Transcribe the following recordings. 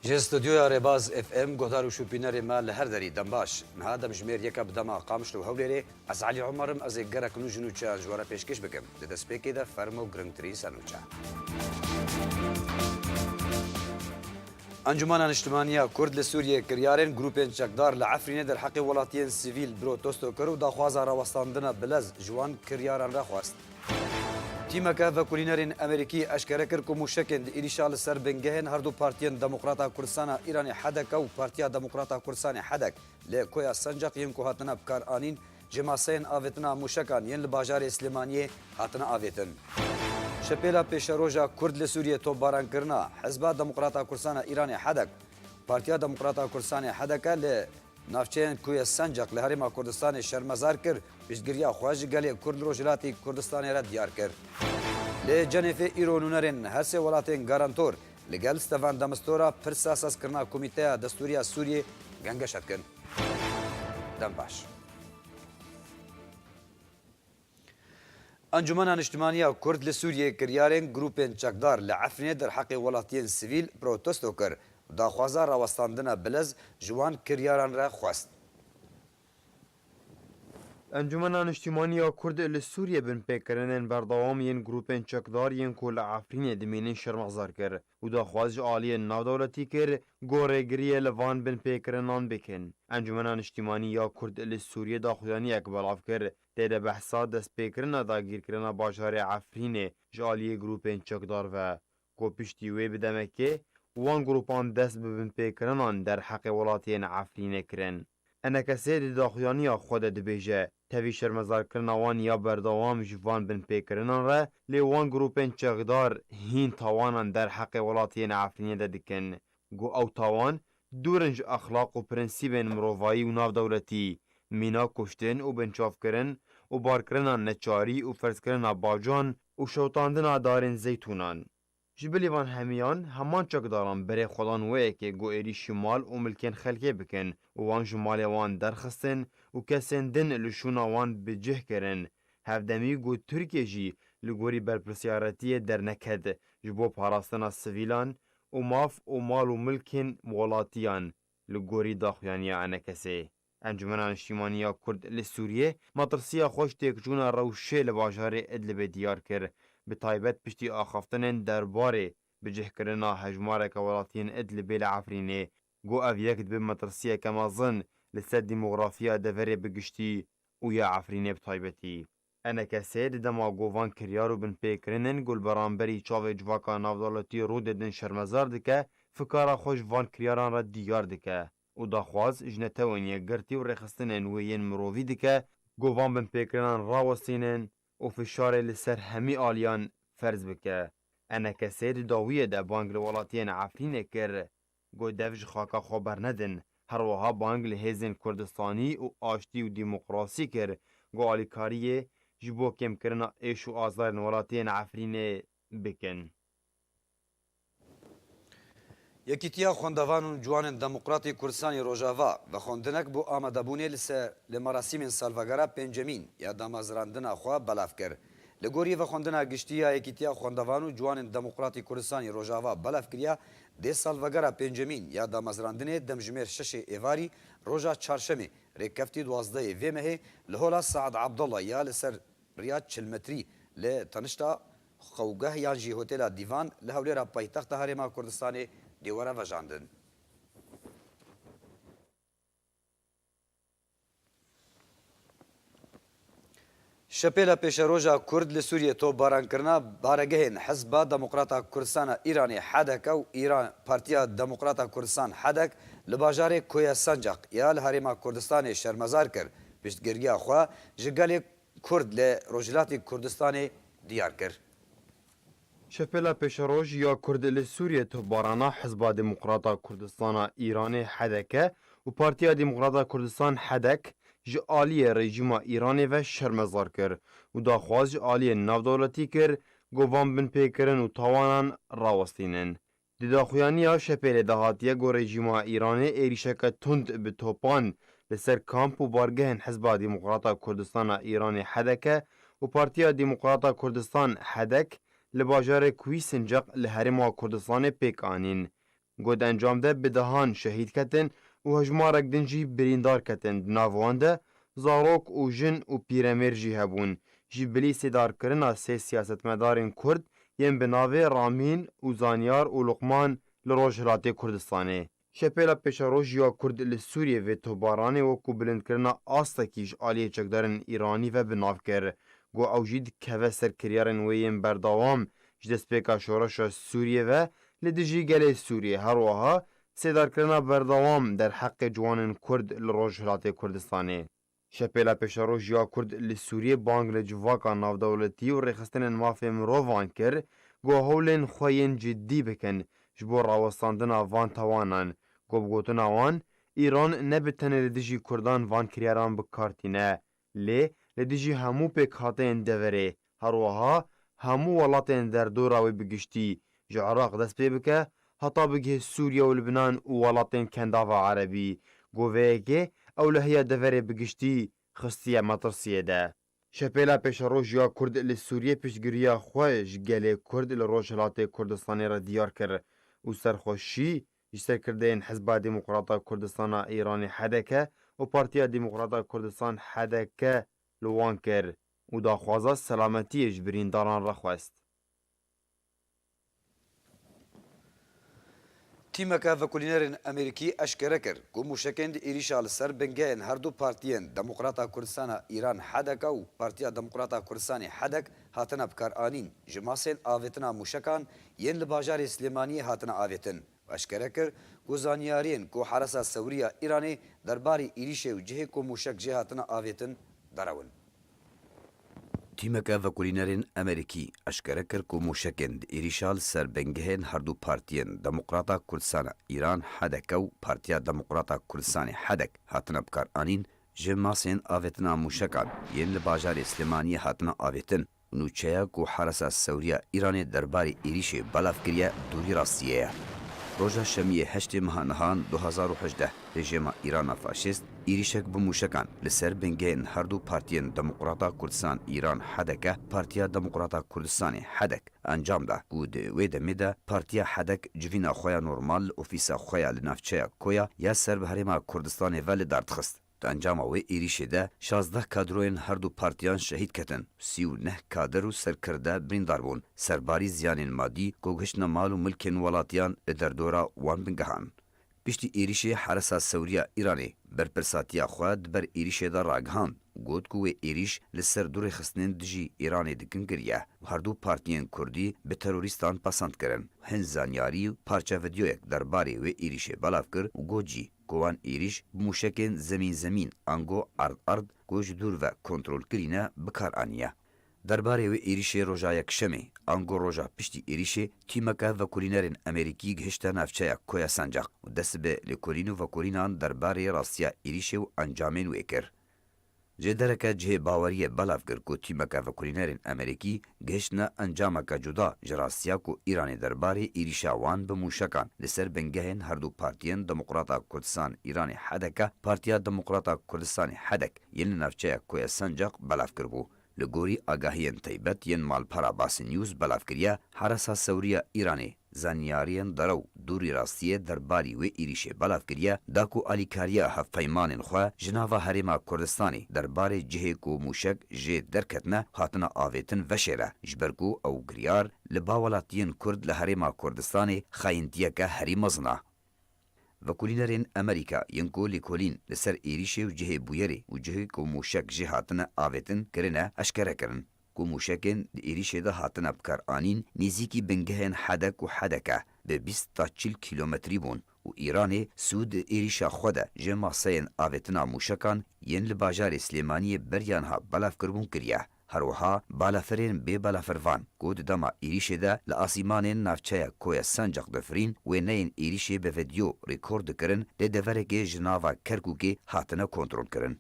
جه استودیویا رێباز FM گۆدار و شوپینەرێ ما لە هەر دەری دەمباش نها دەمژمێر یەکە بدەما قامشت و هەولێرێ ئەس عەلی عومەرم ئەزێ گەرەک و ژن و چیان ژوارە پێشکەش بکەم لە دەستپێکێدا فەرمە و گرنگترین سەرنوچە. ئەنجومانە نیشتمانیە کورد لە سووریە کریارên گروپên çekdar li Efrînê derheqê welatiyên sivîl protesto kir û daxwaza rawestandina bilez ji wan kiryaran re xwast. Tîmeke vekulînerên Amerîkî eşkere kir ku mûşekên di êrişa li ser bingehên her du partiyên Demokrata Kurdistana Îranê Hedek û Partiya Demokrata Kurdistanê Hedek lê koya Sencaq yên ku hatine bikaranîn ji maseyên avêtina mûşekan yên li bajarê Slêmaniyê hatine avêtin. Şepêla pêşeroja Kurd li Sûriyê topbarankirina Hizba Demokrata Kurdistana Îranê Hedek Partiya Demokrata Kurdistanê Hedeke li navçeyên kuya Sencaq li Herêma Kurdistanê şermezar kir piştgiriya xwe ji gelê Kurd Rojhilatê Kurdistanê re diyar kir. Lê cenêfê îro nûnerên her sê welatên garantor li gel Stevan Demistura pirsa sazkirina Komîteya Destûriya Sûriyê gengeşet kin. Dem baş. Encumena Niştimaniya Kurd li Sûriyê kiryarên grûpên çekdar li Efrînê derheqê welatiyên sivîl protesto kir. Daxwaza rawestandina bilez ji wan kiryaran re xwest. Encumena Niştimaniya Kurd li Sûriye bin pêkirinên berdewam yên grûpên çekdar yên ku li Efrînê dimînin şermezar kir û daxwaz ji aliyên navdewletî kir gorêgiriyê li van bin pêkirinan bikin. Encumena Niştimaniya Kurd li Sûriye daxuyaniyek belav kir tê de behsa destpêkirina dagîrkirina bajarê Efrînê ji aliyê grûpên çekdar ve ku piştî wê bi demekê wan grûpan dest bi binpêkirinan derheqê welatiyên Efrînê kirin. Enekesê di daxuyaniya xwe de dibêje tevî şermezarkirina wan ya berdewam ji van binpêkirinan re lê wan grûpên çekdar hîn tawanan derheqê welatiyên Efrînê de dikin. Got ew tawan dûrin ji exlaq û prinsîpên mirovayî û navdewletî, mîna kuştin û binçavkirin û barkirina neçarî û ferzkirina bacan û şewtandina darên zeytûnan. Ji bilî van hemiyan heman çekdaran berê xwedan weyekê got êrî mal û milkên xelkê bikin û wan ji malê wan derxistin û kesên din li şûna wan bi cih kirin. Hevdemî got Tirkiye jî li gorî berpirsyaretiyê derneket ji bo parastina sivîlan û maf û mal û milkên welatiyan li gorî daxuyaniya Enekesê. Encumena Niştimaniya Kurd li Sûriyê matirsiya xwe ji têkçûna rewşê li bajarê Idlibê diyar kir. Bi taybet piştî axaftinên derbarê bicihkirina hejmareka welatiyên Idlibê li Efrînê got ev yek dibe metirsiyeke mezin li ser dîmografiya deverê bi giştî û ya Efrînê bi taybetî. Enekesê di dema govan kiryar û binpêkirinên gulberanberî çavê civaka navdewletî Rûdê din şermezar dike, fikara xwe ji van kiryaran re diyar dike û daxwaz ji netewên yekgirtî û rêxistinên wê yên mirovî dike govan binpêkirinan rawestînin û fişarê li ser hemî aliyan ferz bike. Enekesê di dawiyê de bang li welatiyên Efrînê kir got dev ji xaka xwe bernedin. Her wiha bang li hêzên Kurdistanî û aştî û dîmokrasî kir got alîkariyê ji bo kêmkirina êş û azarên welatiyên Efrînê bikin. Yekîtiya xwendevan û ciwanên Demokratê Kurdistanê Rojava vexwendinek bû amedebûnê li ser li merasîmên salvegera pêncemîn ya damezrandina xwe belav kir. Li gorî vexwendina giştî ya Yekîtiya xwendevan û ciwanên Demokratê Kurdistanê Rojava belav kiriya dê salvegera pêncemîn ya damezrandinê demjimêr 6 êvarî roja çarşemê rêkeftî 12 vê mehê li hola Saad Abdullah ya li ser riya 40 metrî li tenişta xewgeh yan jî hotêla Dîvan li hewlêra paytexta Herêma Kurdistanê dêwere vejandin. Şepêla pêşeroja Kurd li Sûriyê topbarankirina baregehên Hizba Demokrata Kurdistana Îranê Hedek û Partiya Demokrata Kurdistan Hedek li bajarê Koya Sencaq ya li Herêma Kurdistanê şermezar kir piştgiriya xwe ji gelê Kurd li Rojhilatê Kurdistanê diyar kir. Şepêla pêşeroj ya Kurd li Sûriye topbarana Hizba Demokrata Kurdistana Îranê Hedeke û Partiya Demokrata Kurdistan Hedek ji aliyê rejîma Îranê ve şermezar kir û daxwaz ji aliyên navdewletî kir govan binpêkirin û tawanan rawestînin. Di daxuyaniya şepêlê de hatiye got rejîma Îranê êrişeke tund bi topan li ser kamp û bargehên Hizba Demokrata Kurdistana Îranê Hedeke û Partiya Demokrata Kurdistan Hedek li bajarê Kwî Sincaq li Herêma Kurdistanê pêk anîn. گود انجام ده بدهان شهید کتن و هجمارک دنجی بریندار کتن ناوان ده زاروک و جن و پیرمیر جی هبون جی بلی سیدار کرنا سه سیاستمدارین کرد ین بناوه رامین و زانیار و لقمان لروج هلاتی کردستانه. شپیلا پیشاروش یا کرد لسوریه و توبارانه و کو بلند کرنا آستا کیش آلیه چکدارن ایرانی و بناو کر گو اوجید که سر کریارن ویم بردوام جدست پیکا شورش سوریه و لدجی گله سوریه هر وها سیدار کرنا بردوام در حق جوانن کرد لروج هلاتی کردستانه. شپیلا پیشاروش یا کرد لسوریه بانگ لجواکا نافدولتی و رخستن مافی مروان کر گو هولن خوین جدی بکن جبور راوستاندنا وان توانان گو بگوتنا وان ایران نبتنه لدیجی کردان وان کریاران بکارتینه لی لدیجی همو پیک هاتین دوره هر وها همو ولاتین در دوراوی بگشتی جو عراق دست پی بکه حتا بگه سوریا و لبنان و ولاتین کنداوا عربی گو ویگه اولهیا دوره بگشتی خستیه مطرسیه ده. شپیلا پیش روش یا کرد لسوریه پیشگیریا خوش گله کرد لروش هلاته کردستانی را دیار کرد و سرخوشی جسر کردین حزب دموکراتا کردستان ایرانی حدکه و پارتیا دموکراتا کردستان حدکه لوان کرد و داخوازا سلامتی جبرین داران را خواست. تیمکا وکولینرین امریکی اشکره کرد که موشکند ایریشا لسر بنگهن هر دو پارتیین دموکراتا کردستان ایران حدک و پارتیا دموکراتا کردستان حدک هاتنا بکار آنین جماسین آویتنا موشکان ین لباجار سلیمانی هاتنا آویتن و اشکره کرد که زانیارین که حرسا سوریا ایرانی درباری ایریشه و جهه که موشک جه هاتنا آویتن دراون. تیمکا وکولینرین امریکی اشکره کرد که موشکند ایریشال سر بنگهن هر دو پارتیین دموکراتا کردستان ایران حدک و پارتیا دموکراتا کردستان حدک هاتنا بکار آنین جماسین آویتنا موشکان ین لباجار سلیمانی هاتنا آویتن نوچهیا که حرسا سوریا ایرانی درباری ایریشه بلاف کریه دوری راستیه. روژا شمیه هشت مهانهان 2018 رژیم ایران فاشیست ایریشک بموشکان لسر بنگین هر دو پارتیین دموکراتا کردستان ایران حدکه پارتیا دموکراتا کردستان حدک انجام ده بود وید میده پارتیا حدک جوینا خویا نورمال اوفیسا خویا لنافچه کویا یا سر به هریما کردستان ول دردخست. انجام او ایریشه ده 16 کادروین هر دو پارتیان شهید کتن 39 کادر و سرکرده بریندار بون سرباری زیانین مادی گوگشنا مال و ملکن ولاتیان در دورا وان بنگهان پشتی ایریشه حرسا سوریا ایرانی برپرساتیا خواد بر ایریشه دا راگهان گود کوه ایریش لسر دور خستنین دجی ایرانی دکن گریه و هر دو پارتیان کردی به تروریستان پسند کرن هن زانیاری و پارچه ویدیویک درباره و ایریشه بلاف کر و گوجی گوان ایریش موشکن زمین انگو ارد گوش دور و کنترل کرینه بکار آنیه. درباره و ایریشه روژا یک شمی انگو روژا پشتی ایریشه تیمکا وکولینرین امریکی گهشتا نافچه کویا سنجاق و دست به لکولینو وکولینان درباره راستیا ایریشه و انجامین ویکر. جدرکه جه باوریه بلاف گر کو تیمکا وکولینرین امریکی گهشنا انجامکا جدا جراستیا کو ایرانی درباره ایریشا وان بموشکان لسر بنگهن هر دو پارتیین دموکراتا کردستان ایرانی حدکه پارتیا دموکراتا کردستان حدک ین نافچه کویا سنجاق بلاف گر بو. لگوری آگاهین تایبت ین مالپارا باس نیوز بلاف کریه حرسا سوریا ایرانی زانیارین درو دوری راستیه درباری و ایریشه بلاف کریه داکو آلیکاریا هفپیمانین خواه جناوا هریما کردستانی درباره جهه کو موشک جه درکتنه هاتنا آویتن وشیره جبرگو او گریار لباولاتین کرد لهریما کردستانی خاینتیه که هری مزنه. وکولینرین امریکا ینکو لیکولین لسر ایریشه و جهه بویری و جهه کو موشک جه هاتنه آویتن کرنه اشکره کرن کو موشکن ایریشه ده هاتنه بکار آنین نیزیکی بنگهن حدک و حدکه به 20 تا 40 کیلومتری بون و ایران سود ایریشا خوده جمع سین آویتنا موشکان ین لباجار سلیمانی بریان ها بلاف کربون کریه. هروها بالافرین بی بالافروان گود دما ایریشه ده لآسیمانین نافچه کویا سنجاق دفرین و نین ایریشه به ویدیو ریکورد کرن ده دورگه جناوا کرکوگه هاتنه کنترول کرن.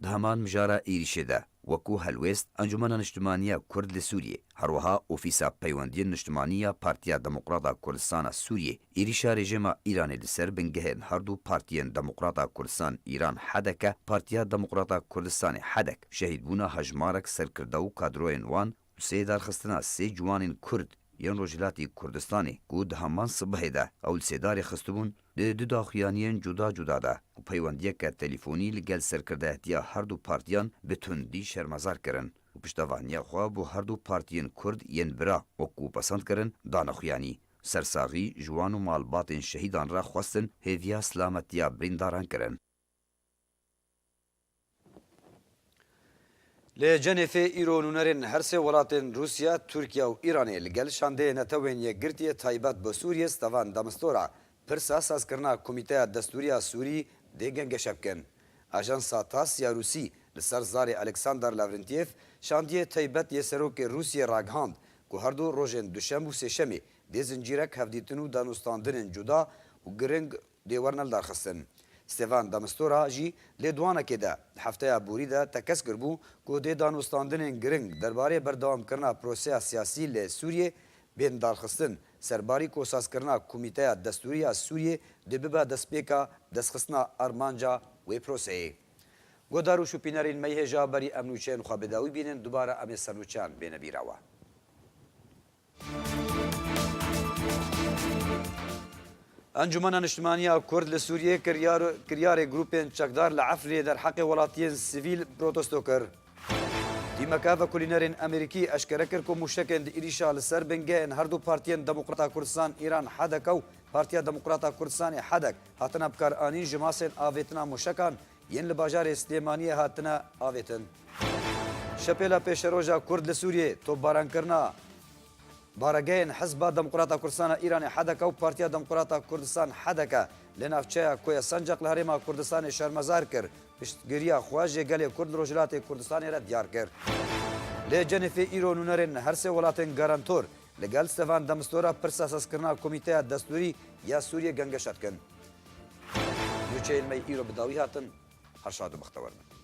دهمان مجارا ایریشه ده وکو هلوست انجمن نشتمانیا کرد لسوریه هروها اوفیسا پیوندی نشتمانیا پارتیا دموکراتا کردستان سوریه ایریشا رژیم ایران لسر بنگهن هر دو پارتیین دموکراتا کردستان ایران حدکه پارتیا دموکراتا کردستان حدک شهید بونا هجمارک سرکرده و کادروین وان و سه درخستنا سه جوانین کرد yên Rojhilatê Kurdistanê ku di heman sibehê de ewlsêdarê xistibûn di du daxuyaniyên cuda cuda de û peywendiyeke telîfonî li gel serkirdehetiya her du partiyan bi tundî şermezar kirin û piştevaniya xwe bu her du partiyên Kurd yên bira wekû pesend kirin danexuyanî. Sersaxî ji wan û malbatên şehîdan re xwestin hêviya silametiya birîndaran kirin. Li Cenefê îro nûnerên her sê welatên Rûsya, Tirkiye û Îranê li gel şandeyê netewên yekgirtiyê taybet bi Sûriyê stevan demistora pirsa sazkirina Komîteya Destûriya Sûrî dê gengeşe bikin. Ajansa TASS ya Rûsî li ser zarê Alexander Lavrentiev şandiyê taybet yê serokê Rûsyê ragihand ku her du rojên duşem û sêşemê dê zincîrek hevdîtin û danûstandinên cuda û giring dê werne darxistin. Stevan Demistura jî lê dwanekê de hefteya borî de tekez kirbû ku dê danûstandinên giring derbarê berdewamkirina proseya siyasî li Sûriyê bên darxistin serbarî kosazkirina Komîteya Destûriya Sûriyê dê bibe destpêka destxistina armanca wê proseyê. Godar û şûpînerên meyhêja berî emnûçeyên xwebêdawî bînin dubare em ê sernûçeyan bêne bîrawe. Encumena Niştimaniya Kurd li Sûriyê kiryarê grûpên çekdar li Efrînê derheqê welatiyên sivîl protesto kir. Tîmeka vekulînerên Amerîkî eşkere kir ku mûşekên di êrişa li ser bingehên her du partiyên Demokrata Kurdistan Îran Hedek û Partiya Demokrata Kurdistanê Hedek hatine bikaranîn ji masên avêtina mûşekan yên li bajarê Slêmaniyê hatine avêtin. Şepêla pêşeroja Kurd li Sûriyê topbarankirina Baregeyên Hizba Demokrata Kurdistana Îranê Hedek û Partiya Demokrata Kurdistan Hedeke li navçeya Koya Sancak li Herêma Kurdistanê şermezar kir. Piştgiriya xwe jê gelê Kurd li Rojhilatê Kurdistanê re diyar kir. Lê Cenefê îro nûnerên her sê welatên garantor li gel Stevan Demistura pirsa sazkirina Komîteya Destûrî ya Sûriyê gengeşe dikin. Nûçeyên me îro bi dawî hatin herşad û bixtewar bin.